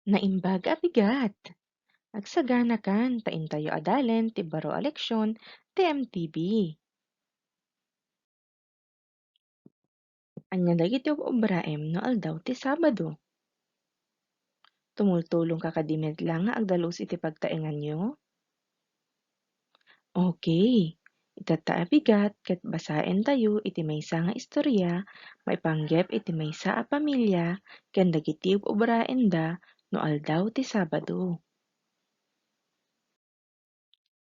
Naimbag a bigat. Agsagana kan taintayo adalen ti baro a leksyon ti MTB. Anya dagiti obraem no aldaw ti Sabado. Tumultulong ka kadimit lang nga agdalus iti pagtaengan nyo? Okay. Itata a bigat ket basaen tayo iti maysa nga istorya maipanggep iti maysa a pamilya ken dagiti obraem da no aldaw ti Sabado.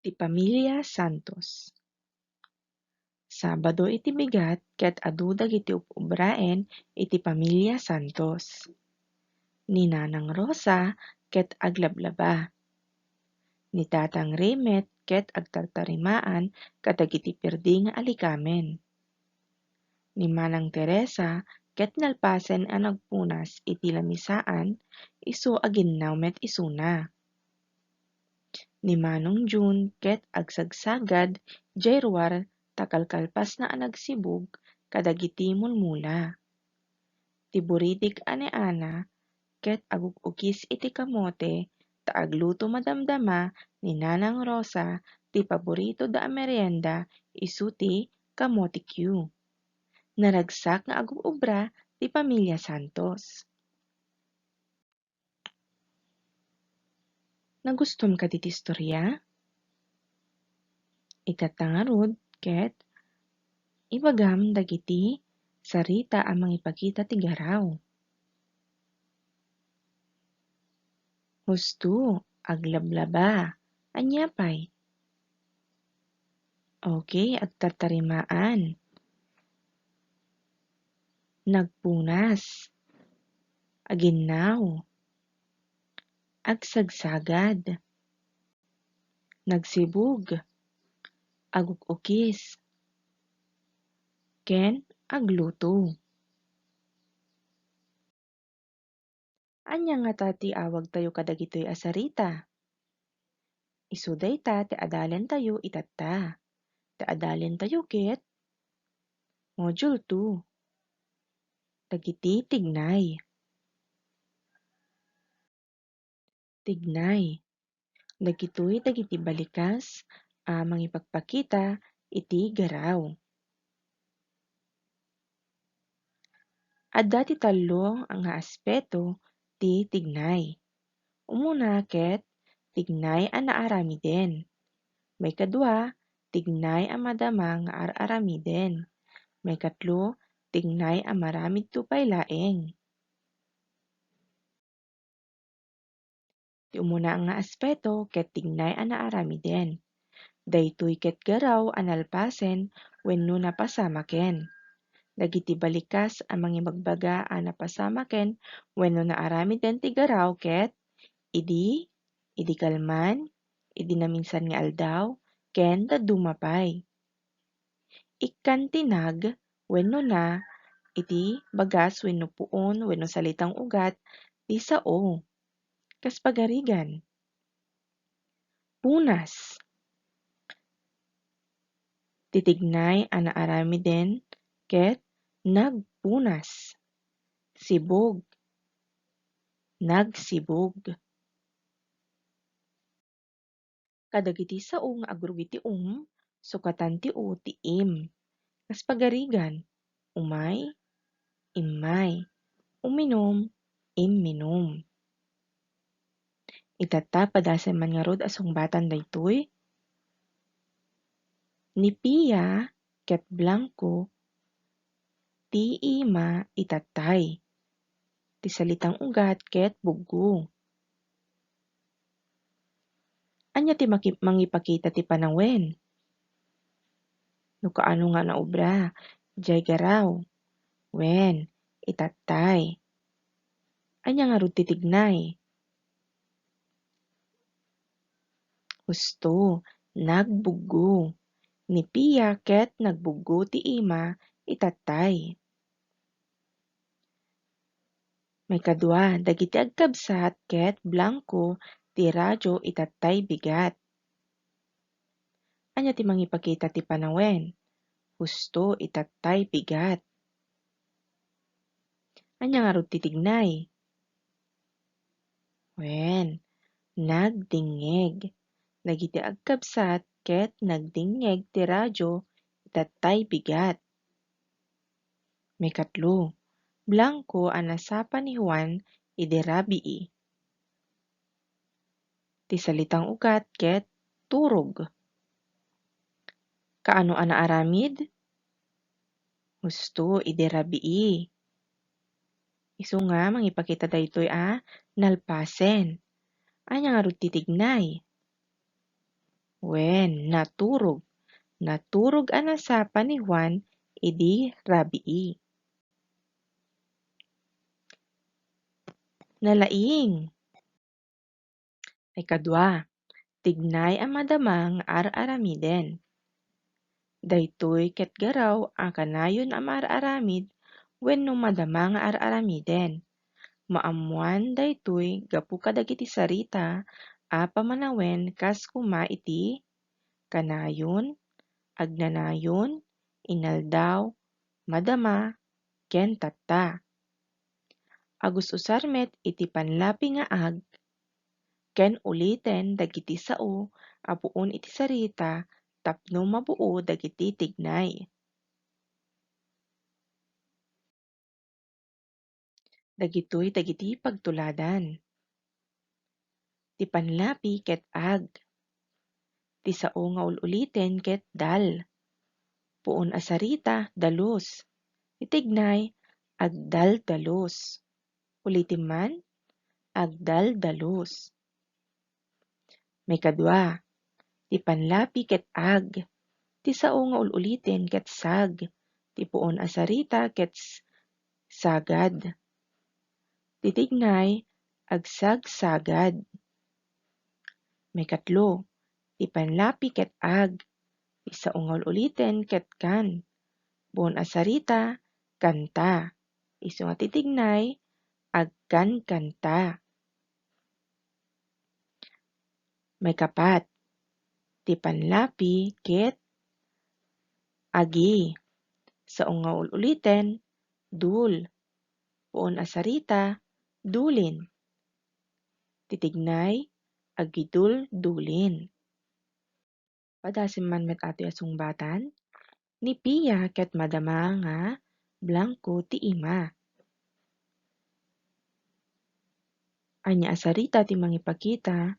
Ti Pamilya Santos. Sabado iti bigat ket adu dagiti obraen iti Pamilya Santos. Ni Nanang Rosa ket aglablaba. Ni Tatang Remet ket agtartarimaan kadagiti perdi nga alikamen. Ni Manang Teresa ket nalpasen a nagpunas iti lamisaan isu a ginnaw met isuna. Ni Manong June ket agsagsagad jayruar takalkalpas na a nagsibug kadagiti mulmula. Ti buritik ane Ana ket aguk-ukis iti kamote ta agluto madamdama ni Nanang Rosa ti paborito da a merienda isu ti kamote Q. Naragsak nga agubra ti Pamilya Santos. Nagustom ka ti istorya? Itatangarud ket ibagam dagiti sarita a mangipakita ti garaw. Husto aglablaba. Anyapay? Okay, agtatarimaan. Nagpunas. Aginnaw. Agsagsagad. Nagsibug. Aguk-ukis. Ken agluto. Anya nga ta ti awag tayo kadagitoy a sarita? Isu dayta ti adalen tayo itatta. Ti adalen tayo ket Module 2. Dagiti tignay. Tignay. Dagitoy dagiti balikas a mangipagpakita iti garaw. Adda ti tallo nga aspeto ti tignay. Umuna ket tignay a naaramiden. May kadua, tignay a madama nga ar-aramiden. May katlo, tignay a maramid tupay laeng. Ti umuna nga aspeto ket tignay a naaramiden. Daytoy ket garaw a nalpasen wenno napasamaken. Dagiti balikas a mangibagbaga a napasamaken wenno naaramiden ti garaw ket idi kalman, idi naminsan nga aldaw, ken dadumapay. Ikkan tinag wenno na iti bagas wenno puon wenno salitang ugat ti sao. Kas pagarigan. Punas. Titignay a naaramiden ket nagpunas. Sibog. Nagsibog. Kadagiti sao nga agrug iti sukatan ti u ti im. Kas pagarigan. Umay, immay. Uminom, imminom. Itata padasen man nga rod a sungbatan daytoy. Ni Pia ket Blanco ti ima itatay. Ti salitang ugat ket buggo. Anya ti mangipakita ti panawen? No kaano nga naobra? Diyay garaw. Wen, itatay. Anya nga rod titignay? Husto, nagbuggo. Ni Pia ket nagbuggo ti ima itatay. May kadua, dagiti agkabsat ket Blanco ti radyo itatay bigat. Anya ti mangipakita ti panawen? Husto itatay bigat. Anya nga rod titignay? Wen, nagdingeg. Dagiti agkabsat ket nagdingeg ti radyo itatay bigat. Mikatlo, Blanco a nasapa ni Juan idi rabii. Ti salitang ugat ket turog. Kaano a naaramid? Husto idi rabii. Isu nga mangipakita daytoy nalpasen. Anya nga rod titignay? Wen, naturog. Naturog a nasapa ni Juan idi rabii. Nalaing. Ikadua, tignay a madama nga ar-aramiden. Daytoy ket garaw ang kanayon a maar-aramid wenno madama nga ar-aramiden. Maamuan daytoy gapu kadagiti sarita a pamanawen kas kuma iti kanayon, agnanayon, inaldaw, madama, ken tatta. Agus usar met iti panlapi nga ken uliten dagiti sao a puon iti sarita tapno mabuo dagiti tignay. Dagitoy dagiti pagtuladan. Ti panlapi ket ti sao nga ululiten ket dal. Puon a sarita dalus. Ti tignay agdal-dalus. Ulitin man, agdal-dalus. Maykadua, ti panlapi ket ti sao nga ululiten ket sag. Ti puon a sarita ket sagad. Ti tignay agsagsagad. Maykatlo, ti panlapi ket ti sao nga ululiten ket kan. Puon a sarita kanta. Isu nga titignay agkankanta. Maykapat, ti panlapi ket agi. Sao nga ululiten dul. Puon a sarita dulin. Titignay agidul-dulin. Padasim man met ato sungbatan. Ni Pia ket madama nga Blanco ti ima. Anya a sarita ti mangipakita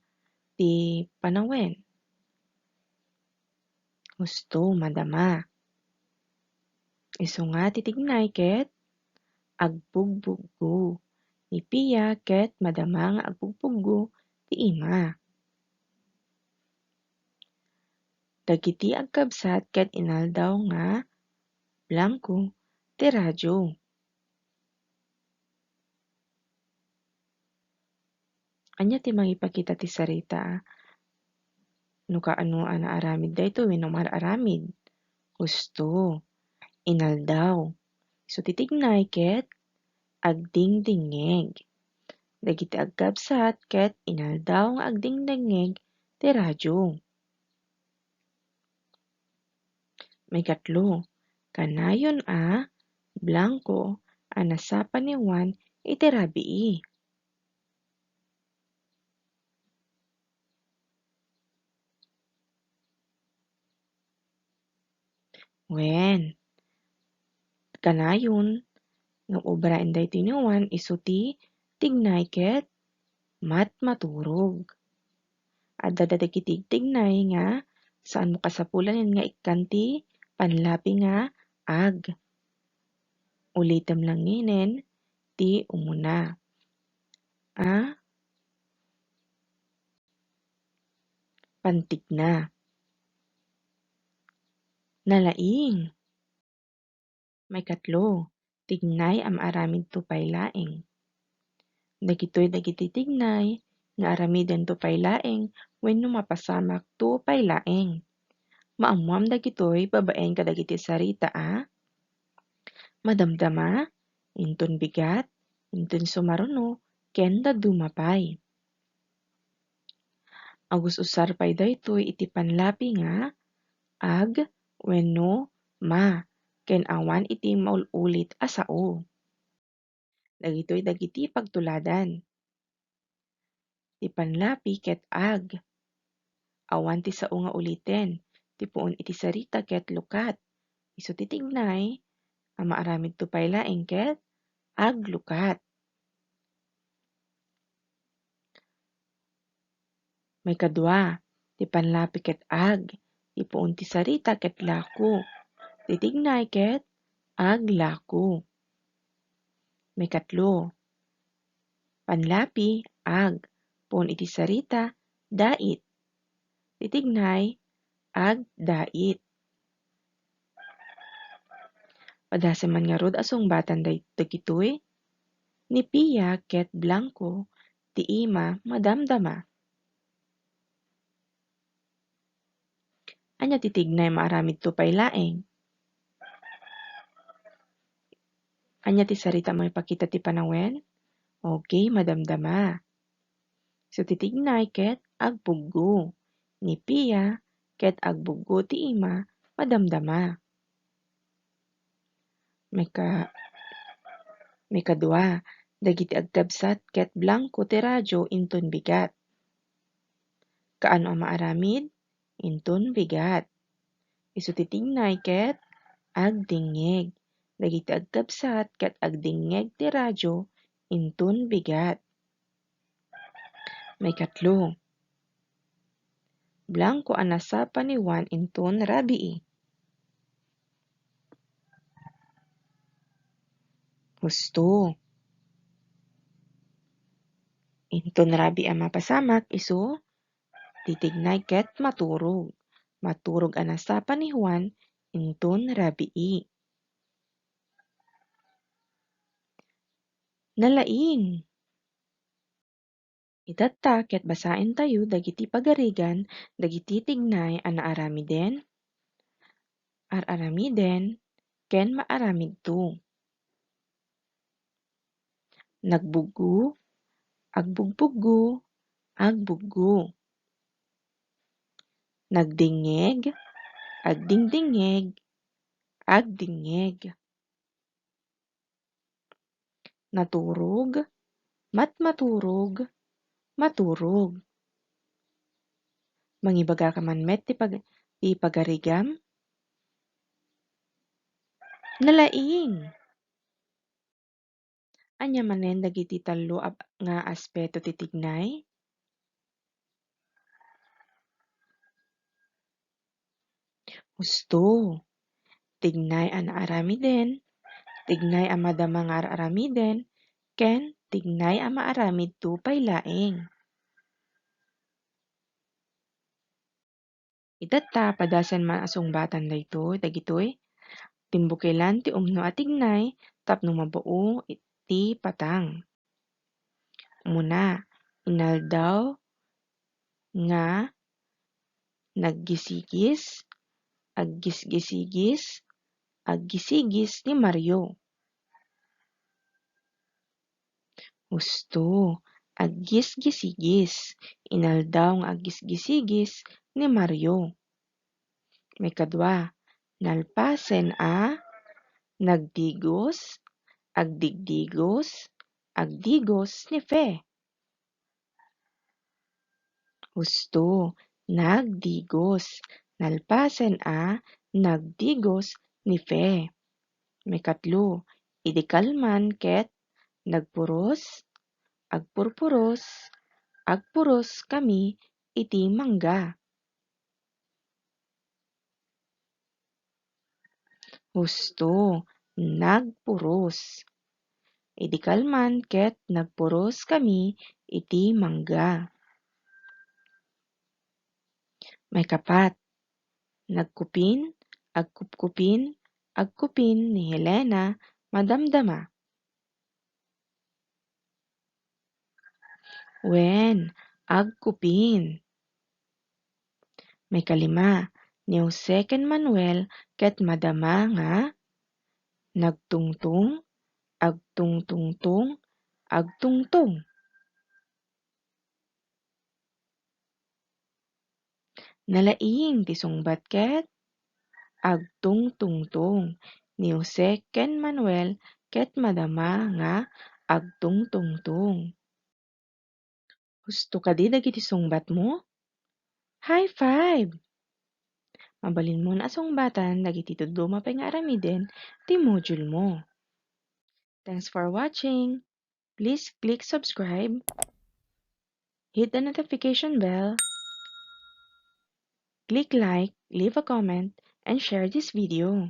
ti panawen. Husto madama. Isu nga titignay ket agbugbuggo. Ni Pia ket madama nga agbugbuggo ti ima. Dagiti agkabsat ket inaldaw nga Blanco ti radyo. Anya ti mangipakita ti sarita no kaano a naaramid daytoy wenno mar-aramid. Husto, inaldaw. So titignay ket agdingdingeg. Dagiti agkabsat ket inaldaw nga agdingdingeg ti radyo. Maykatlo, kanayon a Blanco a nasapa ni Juan iti rabii. Wen, kanayon nga obraen daytoy ni Juan isu ti tignay ket maturog. Adda dagiti tignay nga saan mo kasapulan nga ikkan ti panlapi nga Ulitem lang nginin ti umuna. Pantigna. Nalaing. Maykatlo, tignay am aramid tupay laeng. Dagitoy dagiti tignay nga aramiden tupay laeng wenno mapasamak tupay laeng. Maamuam dagitoy babaen kadagiti sarita madamdama, inton bigat, inton sumaruno, ken dadumapay. Agus usar pay daytoy iti panlapi nga wenno ken awan iti maul-ulit a sao. Dagitoy dagiti pagtuladan. ti panlapi ket ag. Awan ti sao nga uliten, ti puon iti sarita ket lukat. Isu ti tignay, a maaramid to pay laeng ket aglukat. May kadua, ti panlapi ket ag, ti puon ti sarita ket laku. Titignay ket aglaku. May katlo, panlapi ag, puon iti sarita dait. Titignay agdait. Padasem man nga rod a sungbatan dagitoy, ni Pia ket Blanco ti ima madamdama. Anya titignay maaramid to pay laeng. Anya ti sarita maipakita ti panawen? Okay, madamdama. So titignay ket agpuggo. Ni Pia ket agbuggo ti ima madamdama. May kadua, dagiti agkabsat ket Blanco ti radyo inton bigat. Kaano a maaramid? Inton bigat. Isu titignay ket agdingeg. Dagiti agkabsat ket agdingeg ti radyo inton bigat. May katlo, Blanco a nasapa ni Juan inton rabii. Husto. Inton rabii a mapasamak isu titignay ket maturog. Maturog a nasapa ni Juan inton rabii. Nalaing. Itatta ket basaen tayo dagiti pagarigan dagiti tignay a naaramiden, araramiden, ken maaramid to. Nagbuggo, agbugbugo, agbuggo. Nagdingeg, agdingdingeg, agdingeg. Naturog, matmaturog, maturog. Mangibaga ka man met ti pagarigam? Nalaing. Anya manen dagiti tallo nga aspeto ti tignay? Husto. Tignay a naaramiden, tignay a madama nga aramiden, ken tignay a maaramid to pay laeng. Itatta padasan man asungbatan dagitoy, timbukelan ti umno a tignay tapno mabao ti patang. Umuna, inaldaw nga naggisigis, aggisgisigis, aggisigis ni Mario. Husto, aggisgisigis, inaldaw nga aggisgisigis ni Mario. May kadwa, nalpasen a nagdigos, agdigdigos, agdigos ni Fe. Husto, nagdigos, nalpasen a nagdigos ni Fe. May katlo, idikalman ket nagpuros, agpurpuros, agpuros kami iti mangga. Husto, nagpuros. Idikalman ket nagpuros kami iti mangga. May kapat, nagkupin, agkupkupin, agkupin ni Helena madamdama. Wen, agkupin. May kalima, ni Jose ken Manuel ket madama nga nagtungtung, agtungtungtung, agtungtung. Nalaing ti sungbat ket agtungtungtung. Ni Jose ken Manuel ket madama nga agtungtungtung. Husto ka di dagiti sungbat mo? High five! Mabalin mo na sungbatan dagiti tuduma pay nga aramiden ti module mo. Thanks for watching. Please click subscribe, hit the notification bell, click like, leave a comment, and share this video.